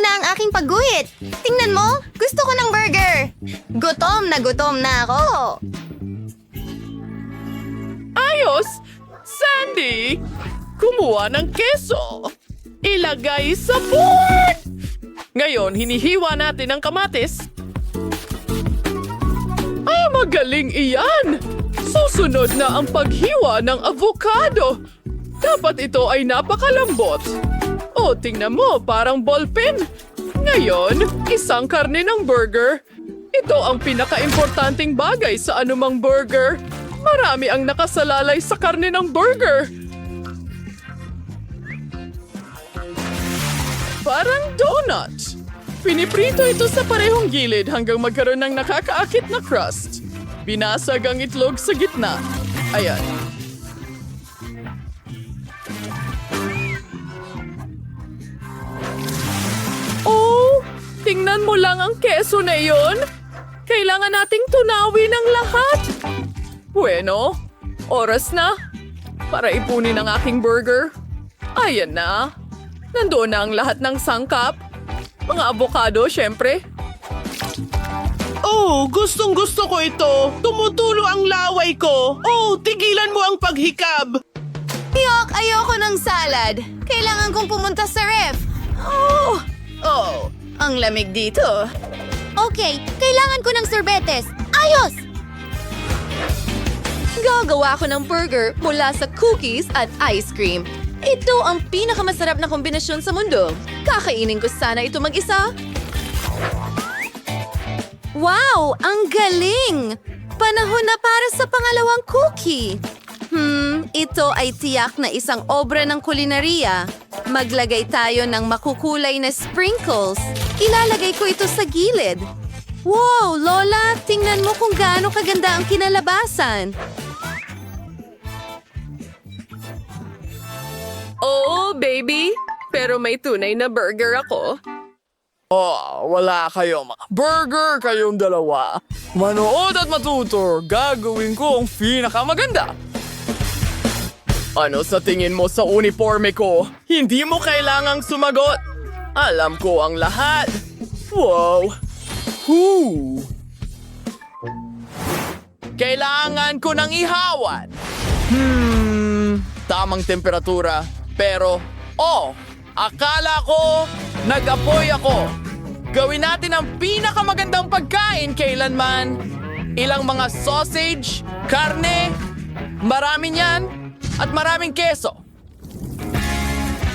na ang aking pagguhit. Tingnan mo, gusto ko ng burger. Gutom na ako. Ayos! Sandy! Kumuha ng keso. Ilagay sa board! Ngayon, hinihiwa natin ang kamatis. Ay, magaling iyan! Susunod na ang paghiwa ng avocado. Dapat ito ay napakalambot. O, tingnan mo, parang ballpen. Ngayon, isang karne ng burger. Ito ang pinaka-importanting bagay sa anumang burger. Marami ang nakasalalay sa karne ng burger. Parang donut. Piniprito ito sa parehong gilid hanggang magkaroon ng nakakaakit na crust. Binasag ang itlog sa gitna. Ayan. Oh, tingnan mo lang ang keso na iyon. Kailangan nating tunawin ang lahat. Bueno, oras na para ipunin ang aking burger. Ayan na. Nandoon na ang lahat ng sangkap. Mga avocado, syempre. Oh, gustong-gusto ko ito. Tumutulo ang laway ko. Oh, tigilan mo ang paghikab. Ayoko ng salad. Kailangan kong pumunta sa ref. Oh, ang lamig dito. Okay, kailangan ko ng sorbetes. Ayos! Gagawa ko ng burger mula sa cookies at ice cream. Ito ang pinakamasarap na kombinasyon sa mundo. Kakainin ko sana ito mag-isa. Wow! Ang galing! Panahon na para sa pangalawang cookie. Ito ay tiyak na isang obra ng kulinarya. Maglagay tayo ng makukulay na sprinkles. Ilalagay ko ito sa gilid. Wow, Lola! Tingnan mo kung gaano kaganda ang kinalabasan. Oo, baby. Pero may tunay na burger ako. Oh, wala kayo mga burger kayong dalawa. Manood at matuto. Gagawin ko ang pinakamaganda. Ano sa tingin mo sa uniforme ko? Hindi mo kailangang sumagot. Alam ko ang lahat. Wow. Whoo. Kailangan ko ng ihawan. Tamang temperatura. Pero, akala ko nag-apoy ako. Gawin natin ang pinakamagandang pagkain kailanman. Ilang mga sausage, karne, marami niyan, at maraming keso.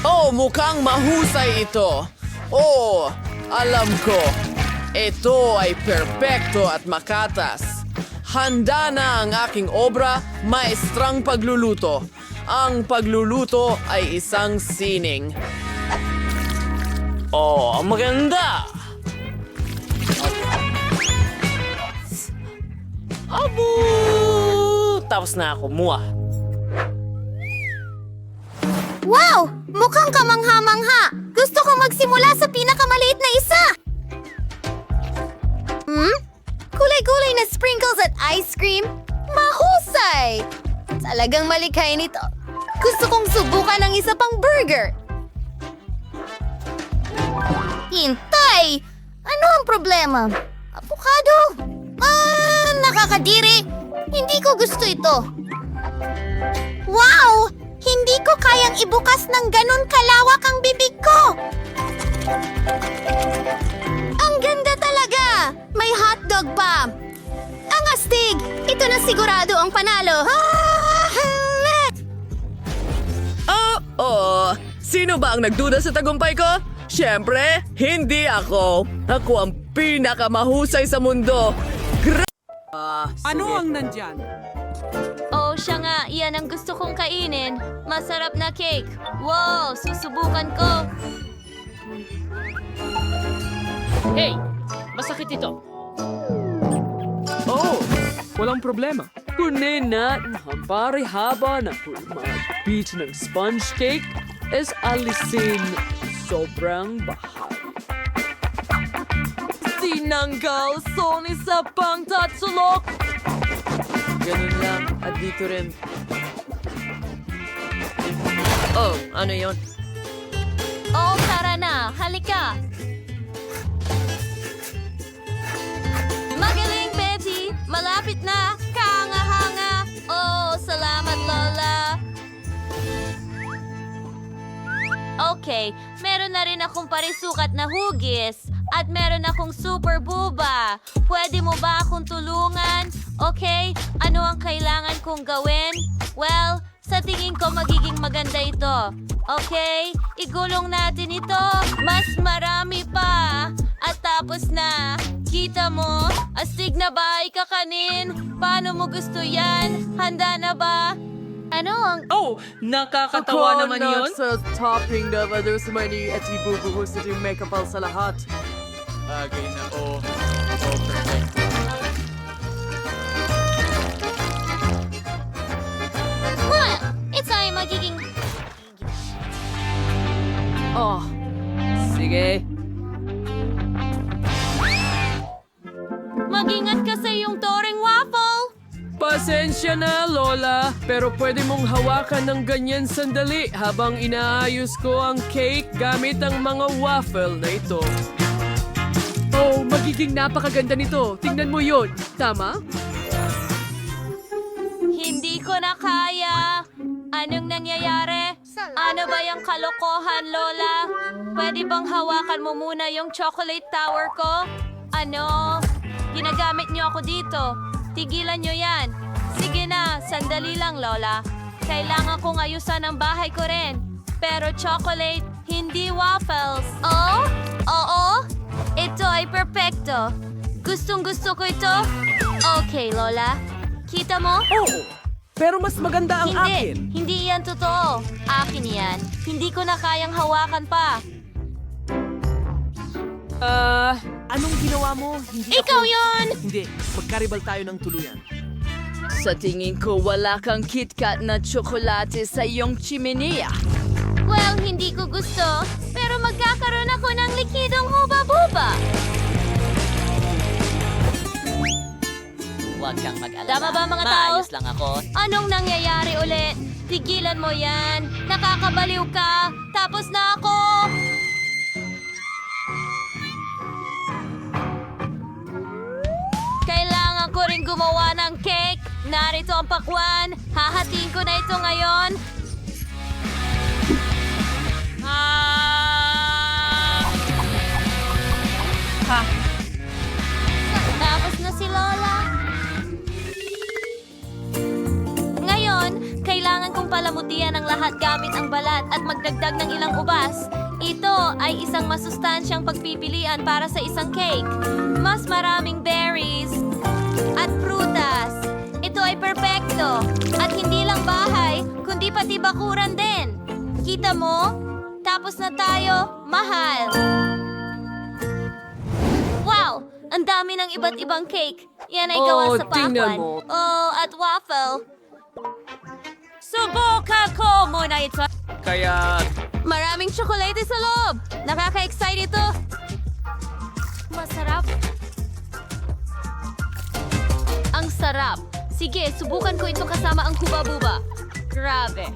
Oh, mukhang mahusay ito. Oh, alam ko. Ito ay perpekto at makatas. Handa na ang aking obra, maestrang pagluluto. Ang pagluluto ay isang sining. Oh, ang maganda! Abo! Tapos na ako, muha. Wow! Mukhang kamangha-mangha! Gusto kong magsimula sa pinakamaliit na isa! Kulay-kulay na sprinkles at ice cream? Mahusay! Talagang malikhain ito. Gusto kong subukan ng isa pang burger. Hintay! Ano ang problema? Avocado? Nakakadiri! Hindi ko gusto ito. Wow! Hindi ko kayang ibukas ng ganun kalawak ang bibig ko! Ang ganda talaga! May hotdog pa! Ang astig! Ito na sigurado ang panalo! Sino ba ang nagduda sa tagumpay ko? Siyempre, hindi ako. Ako ang pinakamahusay sa mundo. Ano ang nandyan? Oh, siya nga. Iyan ang gusto kong kainin. Masarap na cake. Wow, susubukan ko. Hey! Masakit ito. Oh, walang problema. Kunin natin ang parihaba na mag-beach ng sponge cake is alisin sobrang bahagi. Tinanggal Sony sa pangtatsulok. Ganun lang at dito rin. Oh, ano yon? Oh, tara na. Halika. Okay, meron na rin akong parisukat na hugis. At meron akong super buba. Pwede mo ba akong tulungan? Okay, ano ang kailangan kong gawin? Well, sa tingin ko magiging maganda ito. Okay, igulong natin ito. Mas marami pa. At tapos na. Kita mo? Astig na ba ikakanin? Paano mo gusto yan? Handa na ba? Ano ang... Oh, nakakatawa naman yun. Sa topping na there's many at ibubuhos na yung makeup sa lahat. Bagay na perfect. Well, ito ay magiging... Oh, sige. Mag-ingat ka sa iyong toring waffle! Pasensya na, Lola. Pero pwede mong hawakan ng ganyan sandali habang inaayos ko ang cake gamit ang mga waffle na ito. Oh, magiging napakaganda nito. Tingnan mo yon. Tama? Hindi ko na kaya. Anong nangyayari? Ano ba yung kalokohan, Lola? Pwede bang hawakan mo muna yung chocolate tower ko? Ano? Ginagamit niyo ako dito. Tigilan niyo yan. Sige na, sandali lang, Lola. Kailangan kong ayusan ang bahay ko rin. Pero chocolate, hindi waffles. Oh? Oo? Ito ay perpekto. Gustong-gusto ko ito. Okay, Lola. Kita mo? Oo, pero mas maganda ang akin. Hindi yan totoo. Akin yan. Hindi ko na kayang hawakan pa. Anong ginawa mo? Hindi Ikaw yon! Hindi, magkaribal tayo ng tuluyan. Sa tingin ko, wala kang KitKat na tsokolate sa iyong chimenea. Well, hindi ko gusto. Pero magkakaroon ako ng likidong huba-buba. Huwag kang mag-alala. Tama ba, mga tao? Maayos lang ako. Anong nangyayari ulit? Tigilan mo yan. Nakakabaliw ka. Tapos na ako. Kailangan ko rin gumawa ng cake. Narito ang pakwan. Hahatiin ko na ito ngayon. Tapos na si Lola. Ngayon, kailangan kong palamutian ang lahat gamit ang balat at magdagdag ng ilang ubas. Ito ay isang masustansyang pagpipilian para sa isang cake. Mas maraming berries at prutas. Ito ay perpekto. At hindi lang bahay, kundi pati bakuran din. Kita mo? Tapos na tayo, mahal. Wow! Ang dami ng iba't ibang cake. Yan ay gawa Oh, sa tingnan pakwan. mo. Oh, at waffle. Subukan ko muna ito. Kaya Maraming tsokolate sa loob. Nakaka-excite ito. Masarap. Ang sarap. Sige, subukan ko ito kasama ang kuba-buba. Grabe.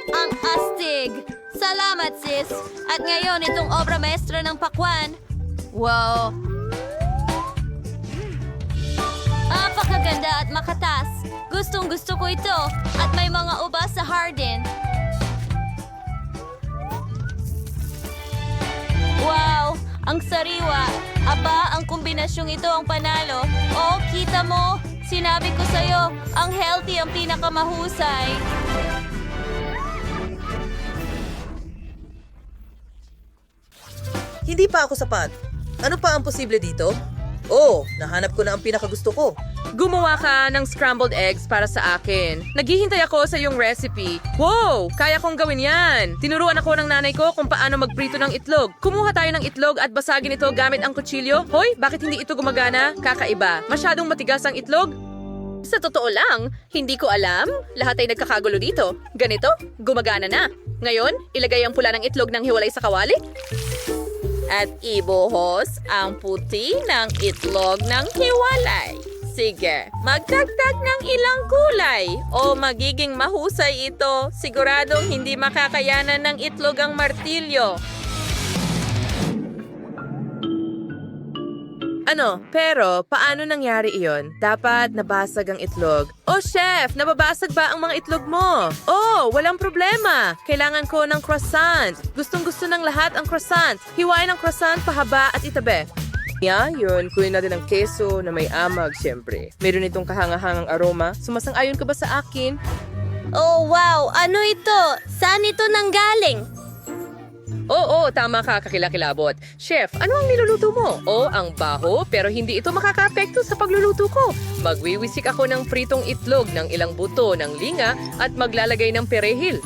Ang astig. Salamat, sis. At ngayon, itong obra maestra ng pakwan. Wow. Napakaganda at makatas. Gustong-gusto ko ito. At may mga ubas sa hardin. Wow! Ang sariwa. Aba, ang kombinasyong ito ang panalo. Oh, kita mo? Sinabi ko sa'yo, ang healthy ang pinakamahusay. Hindi pa ako sapat. Ano pa ang posible dito? Oh, nahanap ko na ang pinakagusto ko. Gumawa ka ng scrambled eggs para sa akin. Naghihintay ako sa iyong recipe. Wow! Kaya kong gawin yan. Tinuruan ako ng nanay ko kung paano magprito ng itlog. Kumuha tayo ng itlog at basagin ito gamit ang kutsilyo. Hoy, bakit hindi ito gumagana? Kakaiba. Masyadong matigas ang itlog? Sa totoo lang, hindi ko alam. Lahat ay nagkakagulo dito. Ganito, gumagana na. Ngayon, ilagay ang pula ng itlog ng hiwalay sa kawali. At ibuhos ang puti ng itlog ng hiwalay. Sige, magdagdag ng ilang kulay o magiging mahusay ito. Siguradong hindi makakayanan ng itlog ang martilyo. Pero paano nangyari iyon? Dapat nabasag ang itlog. Oh, chef! Nababasag ba ang mga itlog mo? Oh, walang problema. Kailangan ko ng croissant. Gustong-gusto ng lahat ang croissant. Hiwain ang croissant pahaba at itabi. Yun. Kunin natin ang keso na may amag, syempre. Meron itong kahangahangang aroma. Sumasang-ayon ka ba sa akin? Oh, wow! Ano ito? Saan ito nanggaling? Oo, tama ka, kakilakilabot. Chef, ano ang niluluto mo? Ang baho, pero hindi ito makaka-apekto sa pagluluto ko. Magwiwisik ako ng pritong itlog ng ilang buto ng linga at maglalagay ng perehil.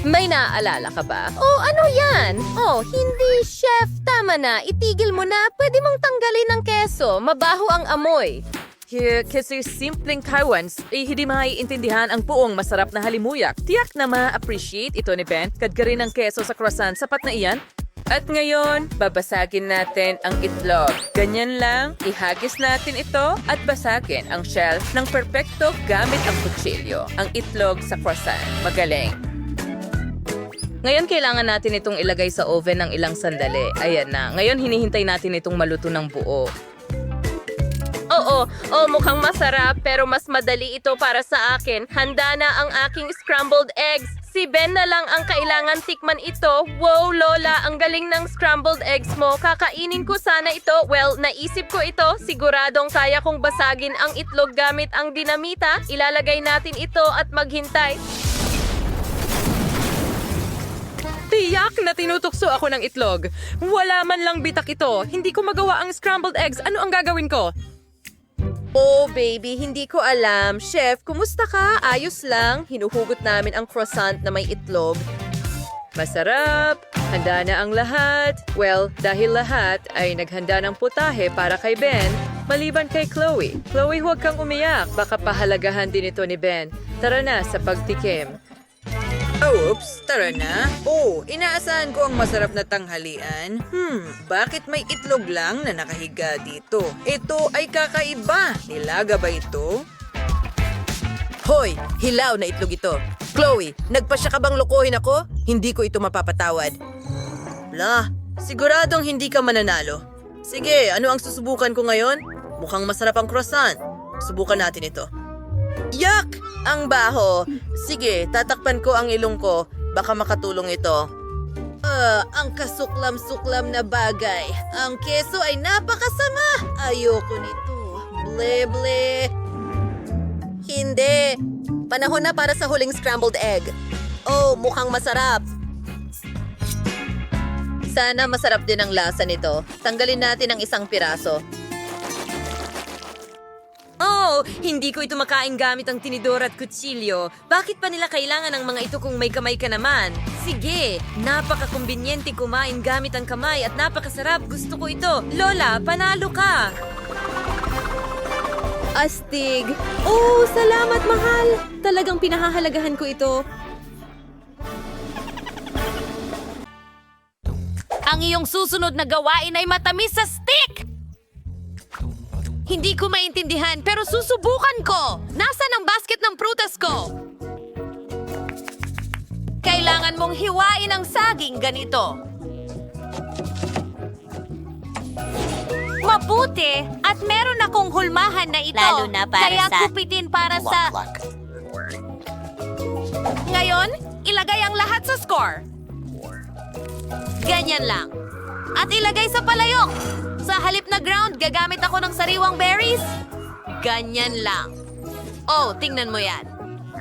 May naaalala ka ba? Oh, ano yan? Oh, hindi, chef. Tama na. Itigil mo na. Pwede mong tanggalin ng keso. Mabaho ang amoy. Kasi simpleng kaiwans, hindi maiintindihan ang buong masarap na halimuyak. Tiyak na ma-appreciate ito ni Ben. Kadgarin ng keso sa croissant, sapat na iyan. At ngayon, babasagin natin ang itlog. Ganyan lang, ihagis natin ito at basagin ang shell ng perpekto gamit ang kutsilyo. Ang itlog sa croissant. Magaling. Ngayon, kailangan natin itong ilagay sa oven ng ilang sandali. Ayan na. Ngayon, hinihintay natin itong maluto ng buo. Oo, mukhang masarap pero mas madali ito para sa akin. Handa na ang aking scrambled eggs. Si Ben na lang ang kailangan tikman ito. Wow, Lola, ang galing ng scrambled eggs mo. Kakainin ko sana ito. Well, naisip ko ito. Siguradong kaya kong basagin ang itlog gamit ang dinamita. Ilalagay natin ito at maghintay. Tiyak na tinutukso ako ng itlog. Wala man lang bitak ito. Hindi ko magawa ang scrambled eggs. Ano ang gagawin ko? Oh, baby, hindi ko alam. Chef, kumusta ka? Ayos lang. Hinuhugot namin ang croissant na may itlog. Masarap. Handa na ang lahat. Well, dahil lahat ay naghanda ng putahe para kay Ben, maliban kay Chloe. Chloe, huwag kang umiyak. Baka pahalagahan din ito ni Ben. Tara na sa pagtikim. Oops, tara na. Inaasahan ko ang masarap na tanghalian. Bakit may itlog lang na nakahiga dito? Ito ay kakaiba. Nilaga ba ito? Hoy, hilaw na itlog ito. Chloe, nagpasya ka bang lokohin ako? Hindi ko ito mapapatawad. Siguradong hindi ka mananalo. Sige, ano ang susubukan ko ngayon? Mukhang masarap ang croissant. Subukan natin ito. Yak! Ang baho. Sige, tatakpan ko ang ilong ko. Baka makatulong ito. Ang kasuklam-suklam na bagay. Ang keso ay napakasama. Ayoko nito. Ble-ble. Hindi. Panahon na para sa huling scrambled egg. Oh, mukhang masarap. Sana masarap din ang lasa nito. Tanggalin natin ang isang piraso. Oh, hindi ko ito makain gamit ang tinidor at kutsilyo. Bakit pa nila kailangan ng mga ito kung may kamay ka naman? Sige, napaka-kumbinyente kumain gamit ang kamay at napakasarap. Gusto ko ito. Lola, panalo ka! Astig. Oh, salamat, mahal. Talagang pinahahalagahan ko ito. Ang iyong susunod na gawain ay matamis sa stick! Hindi ko maintindihan pero susubukan ko! Nasaan ang basket ng prutas ko? Kailangan mong hiwain ang saging ganito. Mabuti! At meron akong hulmahan na ito. Lalo na para Kaya sa kupitin para sa... Ngayon, ilagay ang lahat sa score. Ganyan lang. At ilagay sa palayok. Sa halip na ground, gagamit ako ng sariwang berries. Ganyan lang. Oh, tingnan mo yan.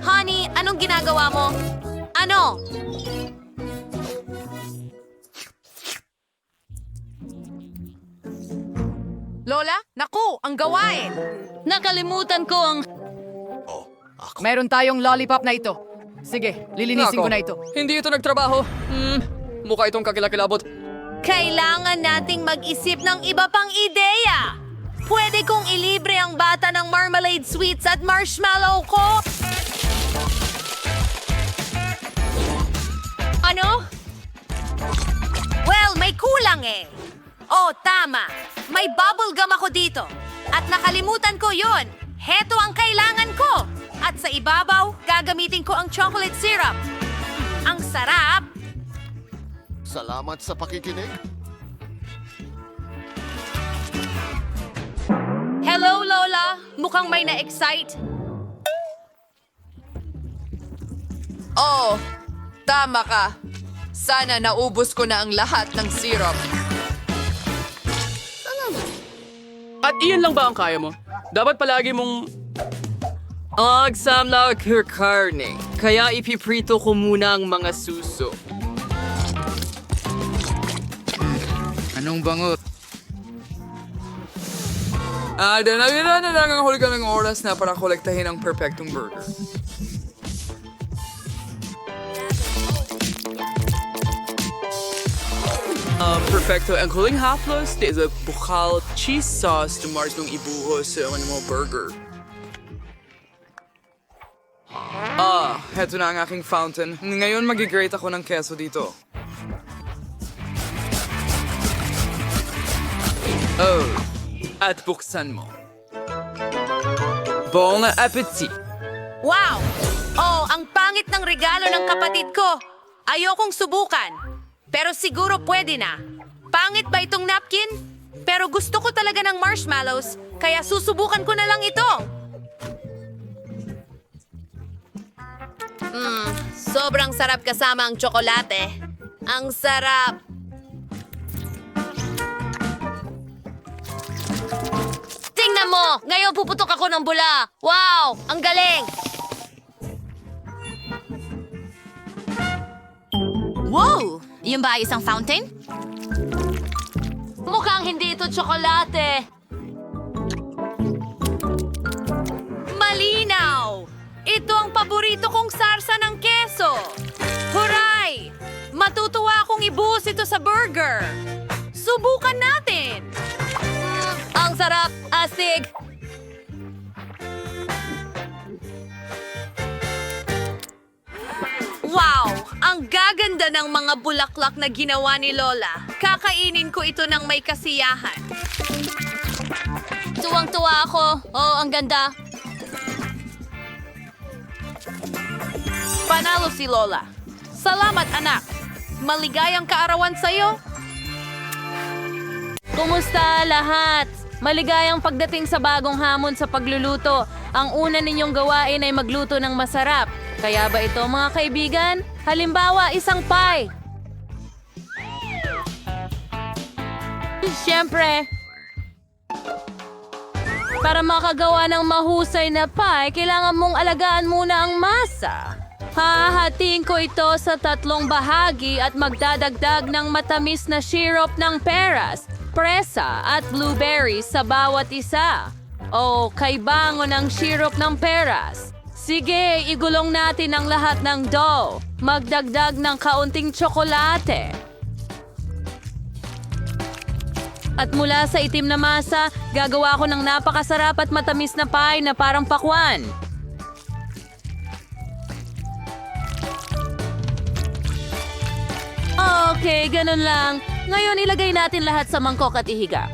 Honey, anong ginagawa mo? Ano? Lola, naku, ang gawain! Nakalimutan ko ang... Meron tayong lollipop na ito. Sige, lilinisin ko na ito. Hindi ito nagtrabaho. Mukha itong kakilakilabot. Kailangan nating mag-isip ng iba pang ideya. Pwede kong ilibre ang bata ng marmalade sweets at marshmallow ko. Ano? Well, may kulang eh. Oh, tama. May bubble gum ako dito. At nakalimutan ko yon. Heto ang kailangan ko. At sa ibabaw, gagamitin ko ang chocolate syrup. Ang sarap. Salamat sa pakikinig. Lola? Mukhang may na-excite. Oh, tama ka. Sana naubos ko na ang lahat ng syrup. At iyan lang ba ang kaya mo? Dapat palagi mong... Agsam na karne. Kaya ipiprito ko muna ang mga suso. Anong bangot? Nawira na lang ang huli kaming oras na para kolektahin ang perfectong burger. Perfecto. Ang huling haplos is a bukal cheese sauce na Mars nung ibuhos sa mo burger. Heto na ang aking fountain. Ngayon magigrate ako ng keso dito. Oh, at buksan mo. Bon appetit! Wow! Oh, ang pangit ng regalo ng kapatid ko. Ayokong subukan. Pero siguro pwede na. Pangit ba itong napkin? Pero gusto ko talaga ng marshmallows, kaya susubukan ko na lang ito. Sobrang sarap kasama ang tsokolate. Ang sarap. Tingnan mo! Ngayon puputok ako ng bula. Wow! Ang galing! Wow! Yun ba ay isang fountain? Mukhang hindi ito tsokolate. Malinaw! Ito ang paborito kong sarsa ng keso. Huray! Matutuwa akong ibuhos ito sa burger. Subukan natin. Ang sarap, astig. Wow! Ang gaganda ng mga bulaklak na ginawa ni Lola. Kakainin ko ito ng may kasiyahan. Tuwang-tuwa ako. Oh, ang ganda. Panalo si Lola. Salamat, anak. Maligayang kaarawan sa'yo. Kumusta lahat? Maligayang pagdating sa bagong hamon sa pagluluto. Ang una ninyong gawain ay magluto ng masarap. Kaya ba ito, mga kaibigan? Halimbawa, isang pie. Siyempre, para makagawa ng mahusay na pie, kailangan mong alagaan muna ang masa. Hahatiin ko ito sa 3 bahagi at magdadagdag ng matamis na syrup ng peras, presa at blueberries sa bawat isa. O kaibango ng syrup ng peras. Sige, igulong natin ang lahat ng dough. Magdagdag ng kaunting tsokolate. At mula sa itim na masa, gagawa ko ng napakasarap at matamis na pie na parang pakwan. Okay, ganun lang. Ngayon ilagay natin lahat sa mangkok at ihiga.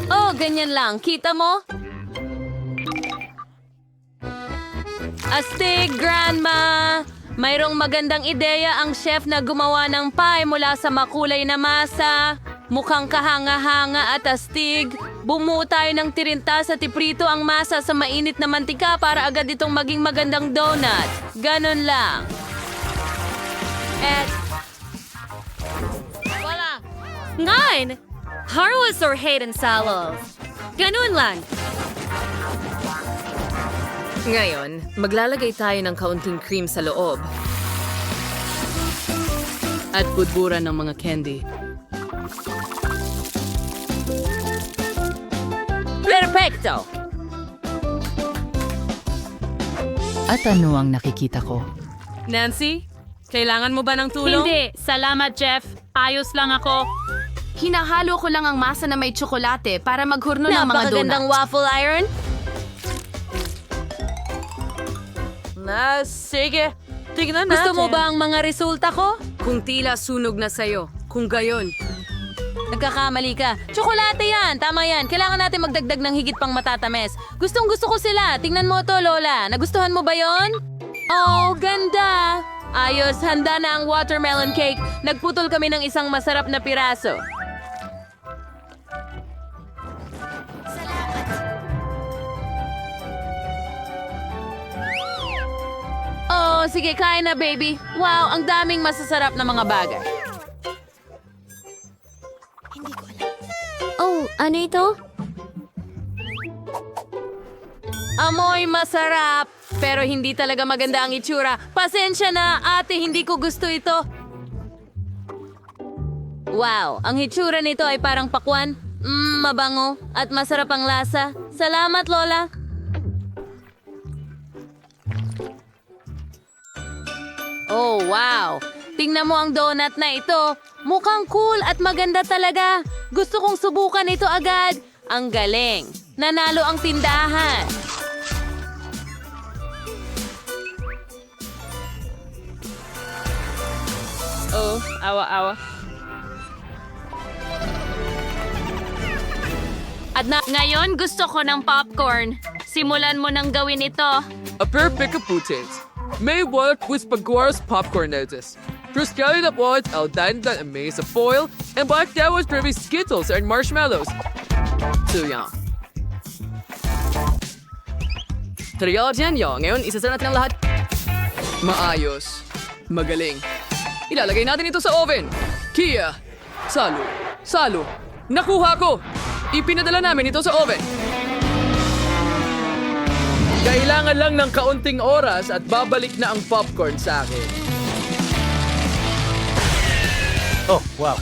Oh, ganyan lang. Kita mo? Astig, Grandma! Mayroong magandang ideya ang chef na gumawa ng pie mula sa makulay na masa. Mukhang kahanga-hanga at astig. Bumuo tayo ng tirinta sa tiprito ang masa sa mainit na mantika para agad itong maging magandang donut. Ganon lang. At... Wala. 9! Harwas or Hayden Salos. Ganun lang. Ngayon, maglalagay tayo ng kaunting cream sa loob. At budburan ng mga candy. Perfecto! At ano ang nakikita ko? Nancy, kailangan mo ba ng tulong? Hindi. Salamat, Jeff. Ayos lang ako. Hinahalo ko lang ang masa na may tsokolate para maghurno ng mga donut. Napakagandang waffle iron. Sige. Tignan natin. Gusto mo ba ang mga resulta ko? Kung tila sunog na sa'yo. Kung gayon. Nagkakamali ka. Tsokolate yan. Tama yan. Kailangan natin magdagdag ng higit pang matatamis. Gustong gusto ko sila. Tingnan mo to, Lola. Nagustuhan mo ba yon? Oh, ganda. Ayos, handa na ang watermelon cake. Nagputol kami ng isang masarap na piraso. Oh, sige, kain na, baby. Wow, ang daming masasarap na mga bagay. Oh, ano ito? Amoy masarap, pero hindi talaga maganda ang itsura. Pasensya na, ate, hindi ko gusto ito. Wow, ang itsura nito ay parang pakwan. Mabango at masarap ang lasa. Salamat, Lola. Oh, wow. Tingnan mo ang donut na ito. Mukhang cool at maganda talaga. Gusto kong subukan ito agad. Ang galing. Nanalo ang tindahan. Oh, awa-awa. At ngayon gusto ko ng popcorn. Simulan mo nang gawin ito. A perfect putin. May work with Paguar's popcorn notice. Cruscali na po at al dandan a maze of foil and black was previous Skittles and marshmallows. So yan. Tariyo dyan, yo. Ngayon, isasara natin ang lahat. Maayos. Magaling. Ilalagay natin ito sa oven. Kia. Salo. Salo. Nakuha ko. Ipinadala namin ito sa oven. Kailangan lang ng kaunting oras at babalik na ang popcorn sa akin. Oh, wow.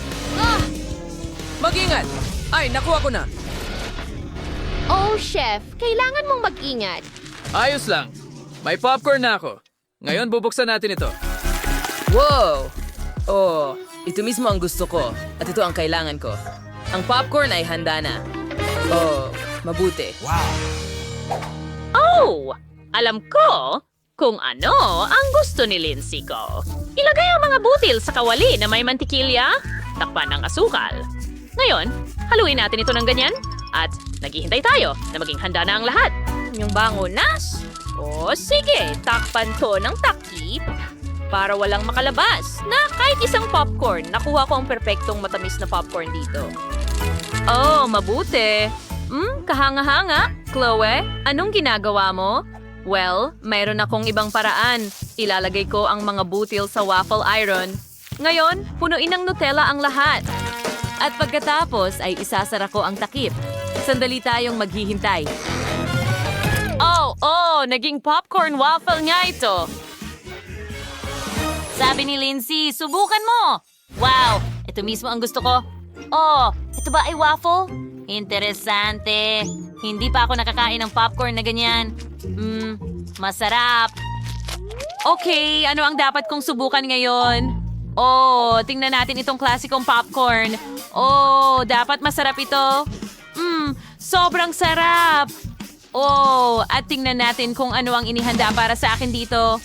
Mag-ingat! Ay, nakuha ko na. Oh, chef, kailangan mong mag-ingat. Ayos lang. May popcorn na ako. Ngayon bubuksan natin ito. Wow! Oh, ito mismo ang gusto ko. At ito ang kailangan ko. Ang popcorn ay handa na. Oh, mabuti. Oh! Alam ko kung ano ang gusto ni Lindsay ko. Ilagay ang mga butil sa kawali na may mantikilya, takpan ng asukal. Ngayon, haluin natin ito ng ganyan at naghihintay tayo na maging handa na ang lahat. Yung bangunas? O sige, takpan to ng takip para walang makalabas na kahit isang popcorn. Nakuha ko ang perpektong matamis na popcorn dito. Oh, mabuti. Kahanga-hanga. Chloe, anong ginagawa mo? Well, mayroon akong ibang paraan. Ilalagay ko ang mga butil sa waffle iron. Ngayon, punuin ng Nutella ang lahat. At pagkatapos ay isasara ko ang takip. Sandali tayong maghihintay. Oh, naging popcorn waffle nga ito. Sabi ni Lindsay, subukan mo! Wow, ito mismo ang gusto ko. Oh, ito ba ay waffle? Interesante. Hindi pa ako nakakain ng popcorn na ganyan. Masarap. Okay, ano ang dapat kong subukan ngayon? Oh, tingnan natin itong klasikong popcorn. Oh, dapat masarap ito. Sobrang sarap. Oh, at tingnan natin kung ano ang inihanda para sa akin dito.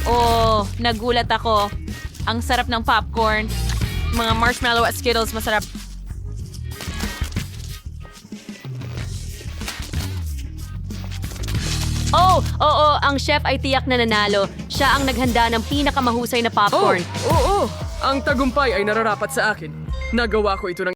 Oh, nagulat ako. Ang sarap ng popcorn. Mga marshmallow at Skittles, masarap. Oo, ang chef ay tiyak na nanalo. Siya ang naghanda ng pinakamahusay na popcorn. Oo. Ang tagumpay ay nararapat sa akin. Nagawa ko ito ng